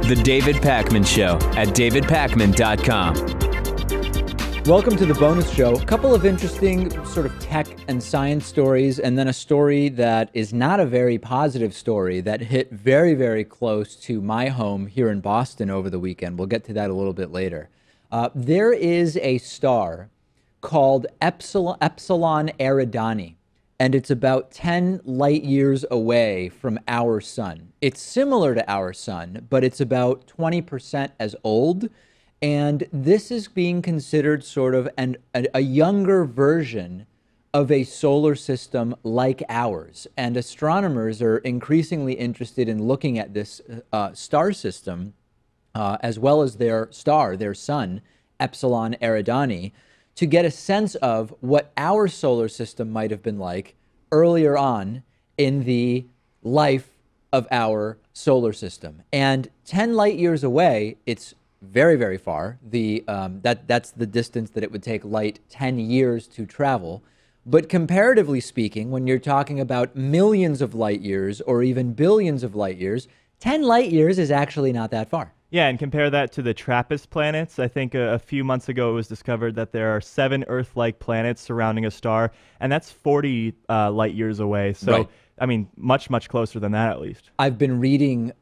The David Pakman Show at davidpakman.com. Welcome to the bonus show. A couple of interesting sort of tech and science stories, and then a story that is not a very positive story that hit very, very close to my home here in Boston over the weekend. We'll get to that a little bit later. There is a star called Epsilon Eridani, and it's about 10 light years away from our sun. It's similar to our sun, but it's about 20% as old. And this is being considered sort of a younger version of a solar system like ours. And astronomers are increasingly interested in looking at this star system, as well as their star, their sun, Epsilon Eridani, to get a sense of what our solar system might have been like earlier on in the life of our solar system. And 10 light years away, it's very, very far. That's the distance that it would take light 10 years to travel. But comparatively speaking, when you're talking about millions of light years or even billions of light years, 10 light years is actually not that far. Yeah, and compare that to the TRAPPIST planets. I think a few months ago it was discovered that there are 7 Earth-like planets surrounding a star, and that's 40 light years away. So, right. I mean, much, much closer than that, at least. I've been reading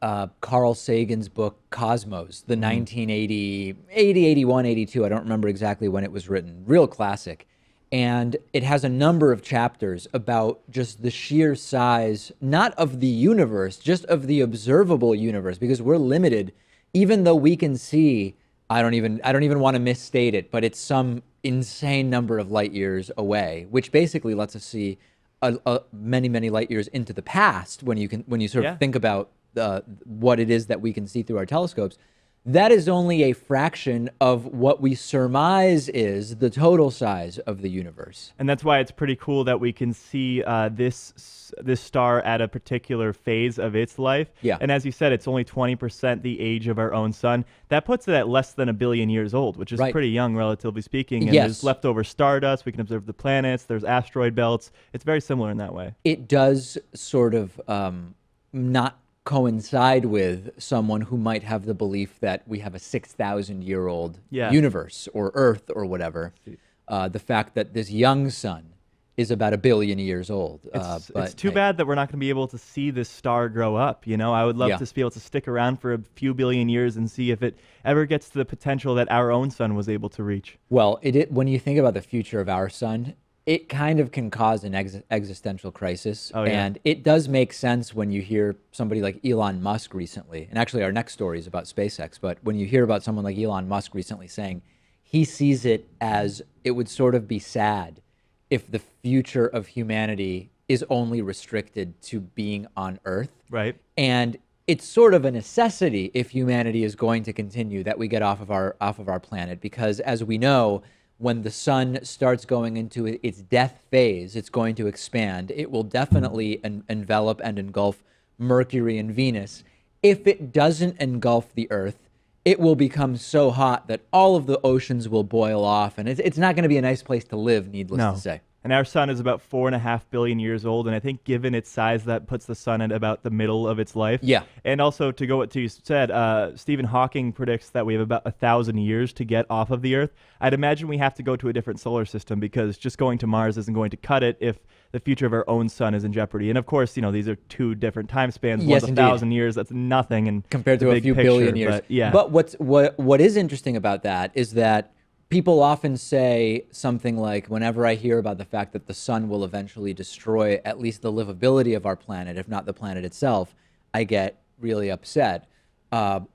Carl Sagan's book, Cosmos, the 1980, 81, 82. I don't remember exactly when it was written. Real classic. And it has a number of chapters about just the sheer size, not of the universe, just of the observable universe, because we're limited. Even though we can see, I don't even want to misstate it, but it's some insane number of light years away, which basically lets us see many, many light years into the past when you sort of think about what it is that we can see through our telescopes. That is only a fraction of what we surmise is the total size of the universe. And that's why it's pretty cool that we can see this star at a particular phase of its life. Yeah. And as you said, it's only 20% the age of our own sun. That puts it at less than 1 billion years old, which is pretty young, relatively speaking. And there's leftover stardust. We can observe the planets. There's asteroid belts. It's very similar in that way. It does sort of not coincide with someone who might have the belief that we have a 6,000-year-old universe or Earth or whatever. The fact that this young sun is about 1 billion years old. It's too bad that we're not going to be able to see this star grow up. You know, I would love to be able to stick around for a few billion years and see if it ever gets to the potential that our own sun was able to reach. Well, when you think about the future of our sun, it kind of can cause an existential crisis. And it does make sense when you hear somebody like Elon Musk recently, and actually our next story is about SpaceX, but when you hear about someone like Elon Musk recently saying he sees it as it would sort of be sad if the future of humanity is only restricted to being on Earth. Right. And it's sort of a necessity if humanity is going to continue that we get off of our planet, because as we know, when the sun starts going into its death phase, it's going to expand. It will definitely envelop and engulf Mercury and Venus. If it doesn't engulf the Earth, it will become so hot that all of the oceans will boil off, and it's not going to be a nice place to live, needless to say. And our sun is about 4.5 billion years old, and I think given its size, that puts the sun at about the middle of its life. Yeah. And also, to go what you said, Stephen Hawking predicts that we have about 1,000 years to get off of the Earth. I'd imagine we have to go to a different solar system, because just going to Mars isn't going to cut it if the future of our own sun is in jeopardy. And of course, you know, these are 2 different time spans. Yes, one's 1,000 years, that's nothing, and compared to a few billion years. But what is interesting about that is that people often say something like, whenever I hear about the fact that the sun will eventually destroy at least the livability of our planet, if not the planet itself, I get really upset.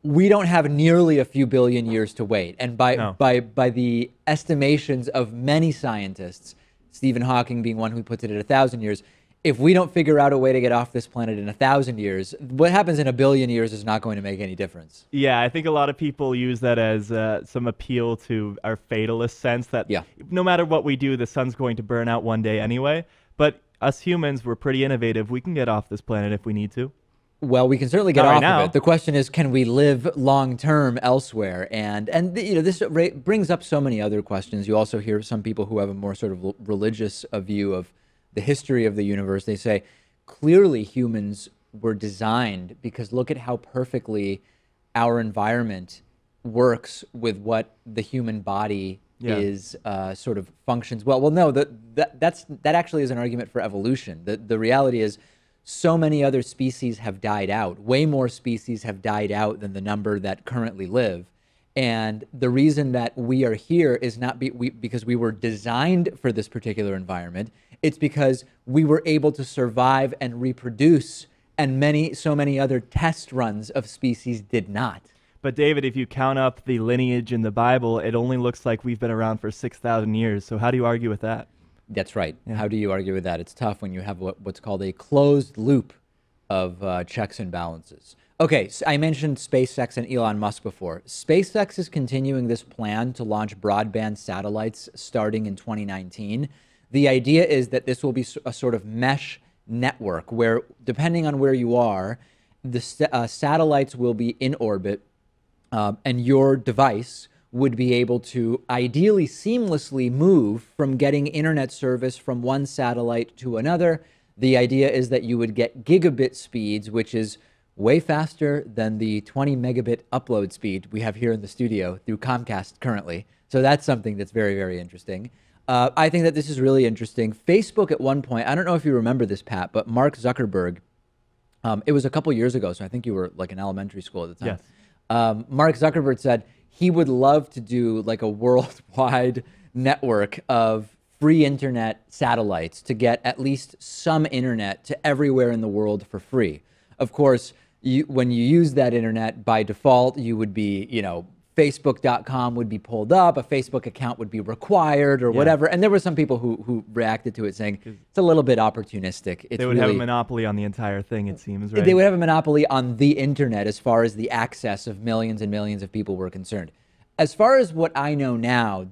We don't have nearly a few billion years to wait. And by the estimations of many scientists, Stephen Hawking being one who puts it at 1,000 years, if we don't figure out a way to get off this planet in 1,000 years, what happens in 1 billion years is not going to make any difference. Yeah, I think a lot of people use that as some appeal to our fatalist sense that no matter what we do, the sun's going to burn out one day anyway. But us humans, we're pretty innovative. We can get off this planet if we need to. Well, we can certainly get off of it. The question is, can we live long-term elsewhere? And you know, this brings up so many other questions. You also hear some people who have a more sort of religious view of the history of the universe. They say, clearly humans were designed because look at how perfectly our environment works with what the human body is sort of functions well. Well, no, that actually is an argument for evolution. The reality is so many other species have died out. Way more species have died out than the number that currently live. And the reason that we are here is not because we were designed for this particular environment. It's because we were able to survive and reproduce, and so many other test runs of species did not. But David, if you count up the lineage in the Bible, it only looks like we've been around for 6,000 years. So how do you argue with that? That's right. Yeah. How do you argue with that? It's tough when you have what's called a closed loop of checks and balances. Okay, so I mentioned SpaceX and Elon Musk before. SpaceX is continuing this plan to launch broadband satellites starting in 2019. The idea is that this will be a sort of mesh network where, depending on where you are, the satellites will be in orbit, and your device would be able to ideally seamlessly move from getting internet service from one satellite to another. The idea is that you would get gigabit speeds, which is way faster than the 20 megabit upload speed we have here in the studio through Comcast currently. So that's something that's very, very interesting. I think that this is really interesting. Facebook at one point, I don't know if you remember this, Pat, but Mark Zuckerberg, it was a couple years ago, so I think you were like in elementary school at the time. Yes. Mark Zuckerberg said he would love to do like a worldwide network of free internet satellites to get at least some internet to everywhere in the world for free. Of course, when you use that internet, by default, you would be, Facebook.com would be pulled up, a Facebook account would be required or whatever. And there were some people who reacted to it saying it's a little bit opportunistic. They would have a monopoly on the entire thing, it seems, right? They would have a monopoly on the internet as far as the access of millions and millions of people were concerned. As far as what I know now,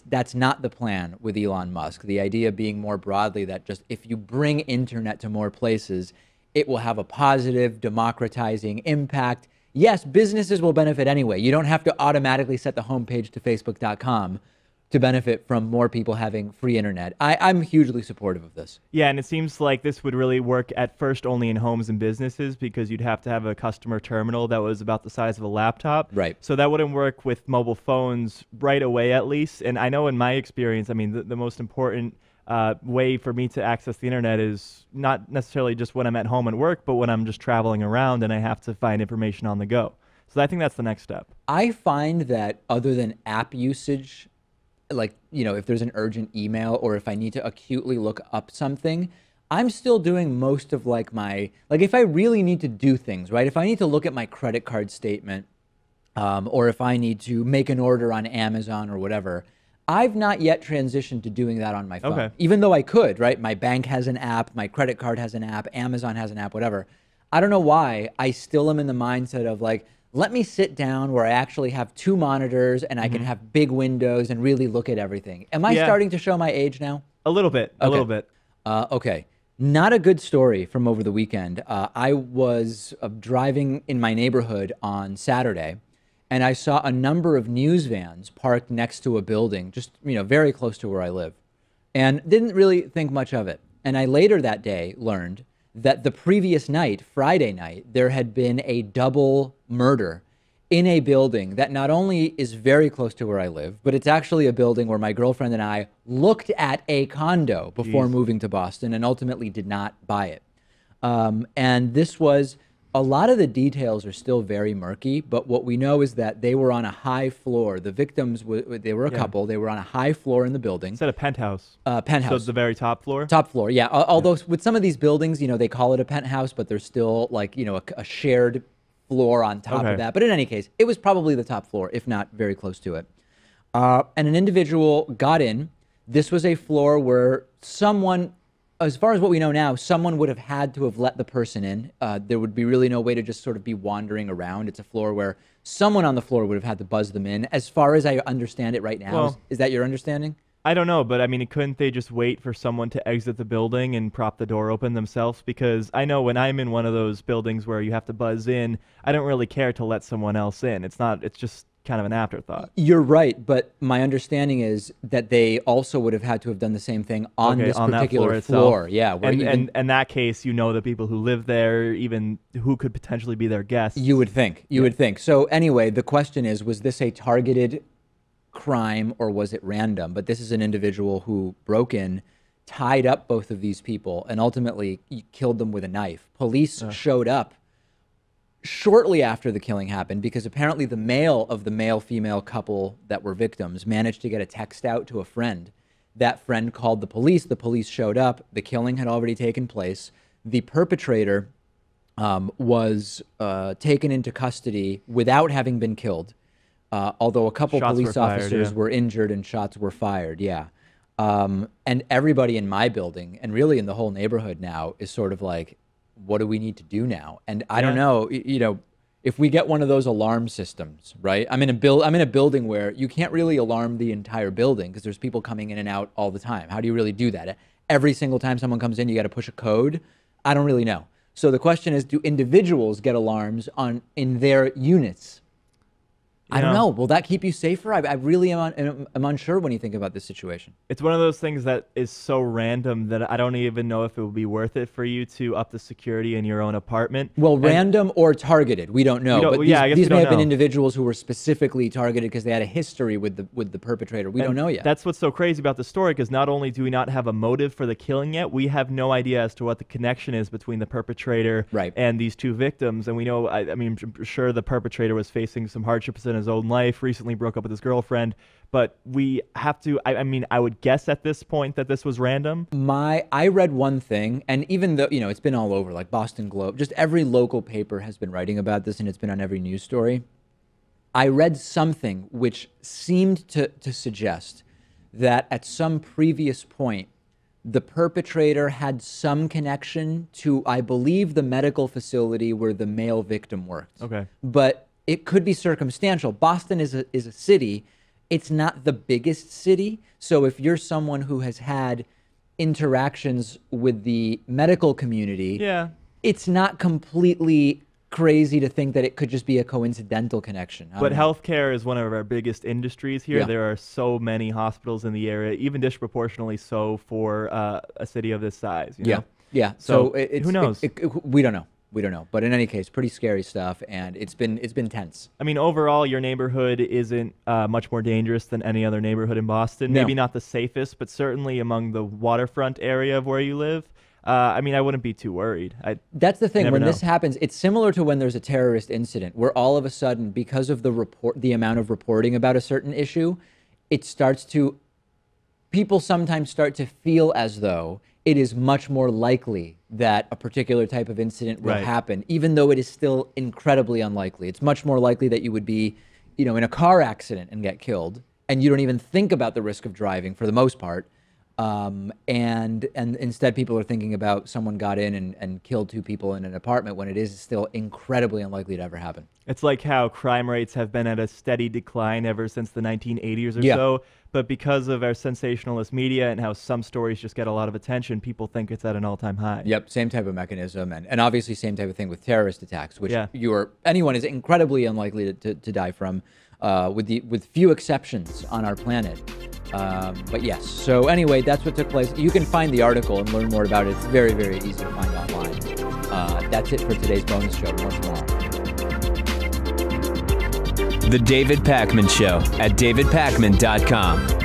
that's not the plan with Elon Musk. The idea being more broadly that just if you bring internet to more places, it will have a positive, democratizing impact. Yes, businesses will benefit anyway. You don't have to automatically set the homepage to Facebook.com to benefit from more people having free internet. I'm hugely supportive of this. Yeah, and it seems like this would really work at first only in homes and businesses because you'd have to have a customer terminal that was about the size of a laptop. Right. So that wouldn't work with mobile phones right away at least. And I know in my experience, I mean, the most important way for me to access the internet is not necessarily just when I'm at home and work, but when I'm just traveling around and I have to find information on the go. So I think that's the next step. I find that other than app usage, like, if there's an urgent email or if I need to acutely look up something, I'm still doing most of like if I really need to do things, right? If I need to look at my credit card statement, or if I need to make an order on Amazon or whatever, I've not yet transitioned to doing that on my phone. Okay. Even though I could, right? My bank has an app, my credit card has an app, Amazon has an app, whatever. I don't know why I still am in the mindset of like, let me sit down where I actually have two monitors and I can have big windows and really look at everything. Am I starting to show my age now? A little bit, a little bit. Okay. Not a good story from over the weekend. I was driving in my neighborhood on Saturday, and I saw a number of news vans parked next to a building, just very close to where I live, and didn't really think much of it. And I later that day learned that the previous night, Friday night, there had been a double murder in a building that not only is very close to where I live, but it's actually a building where my girlfriend and I looked at a condo before moving to Boston and ultimately did not buy it. And this was, a lot of the details are still very murky, but what we know is that they were on a high floor. The victims, they were a couple. They were on a high floor in the building. It's at a penthouse. Penthouse. So it's the very top floor? Top floor, yeah. Although with some of these buildings, they call it a penthouse, but there's still like, a shared floor on top of that. But in any case, it was probably the top floor, if not very close to it. And an individual got in. This was a floor where someone, as far as what we know now, someone would have had to have let the person in. There would be really no way to just sort of be wandering around. It's a floor where someone on the floor would have had to buzz them in. As far as I understand it right now, well, is that your understanding? I don't know, but I mean, couldn't they just wait for someone to exit the building and prop the door open themselves? Because I know when I'm in one of those buildings where you have to buzz in, I don't really care to let someone else in. It's just kind of an afterthought. You're right, but my understanding is that they also would have had to have done the same thing on this on particular that floor. itself. Yeah, where And in that case, you know the people who live there, even who could potentially be their guests. you would think. You would think. So anyway, the question is, was this a targeted crime or was it random? But this is an individual who broke in, tied up both of these people, and ultimately killed them with a knife. Police showed up shortly after the killing happened because apparently the male of the male-female couple that were victims managed to get a text out to a friend. That friend called the police showed up, the killing had already taken place. The perpetrator was taken into custody without having been killed, although a couple police officers were injured and shots were fired, and everybody in my building and really in the whole neighborhood now is sort of like, what do we need to do now? And I don't know, you know, if we get one of those alarm systems, right? I'm in a building where you can't really alarm the entire building because there's people coming in and out all the time. How do you really do that? Every single time someone comes in, you got to push a code. I don't really know. So the question is, do individuals get alarms in their units? I don't know. Will that keep you safer? I really am unsure when you think about this situation. It's one of those things that is so random that I don't even know if it would be worth it for you to up the security in your own apartment. Well, random or targeted, we don't know. But these may have been individuals who were specifically targeted because they had a history with the perpetrator. We don't know yet. That's what's so crazy about the story, because not only do we not have a motive for the killing yet, we have no idea as to what the connection is between the perpetrator and these two victims. And we know, I mean, I'm sure the perpetrator was facing some hardships in his own life, recently broke up with his girlfriend, but we have to, I mean, I would guess at this point that this was random. I read one thing, and even though, you know, it's been all over, like Boston Globe, just every local paper has been writing about this and it's been on every news story. I read something which seemed to suggest that at some previous point, the perpetrator had some connection to, I believe, the medical facility where the male victim worked. Okay. But it could be circumstantial. Boston is a city. It's not the biggest city. So if you're someone who has had interactions with the medical community, it's not completely crazy to think that it could just be a coincidental connection. But healthcare is one of our biggest industries here. There are so many hospitals in the area, even disproportionately so for a city of this size. You know? So who knows? We don't know. We don't know. But in any case, pretty scary stuff, and it's been tense. I mean, overall, your neighborhood isn't much more dangerous than any other neighborhood in Boston. Maybe not the safest, but certainly among the waterfront area of where you live. I mean, I wouldn't be too worried. That's the thing. When this happens, it's similar to when there's a terrorist incident, where all of a sudden, because of the amount of reporting about a certain issue, people sometimes start to feel as though it is much more likely that a particular type of incident will happen, even though it is still incredibly unlikely. It's much more likely that you would be, you know, in a car accident and get killed, and you don't even think about the risk of driving for the most part. And instead people are thinking about someone got in and killed two people in an apartment when it is still incredibly unlikely to ever happen. It's like how crime rates have been at a steady decline ever since the 1980s or so, but because of our sensationalist media and how some stories just get a lot of attention, people think it's at an all-time high. Yep, same type of mechanism, and obviously same type of thing with terrorist attacks, which anyone is incredibly unlikely to die from, with few exceptions on our planet. But yes, so anyway, that's what took place. You can find the article and learn more about it. It's very, very easy to find online. That's it for today's bonus show. More tomorrow. The David Pakman Show at davidpakman.com.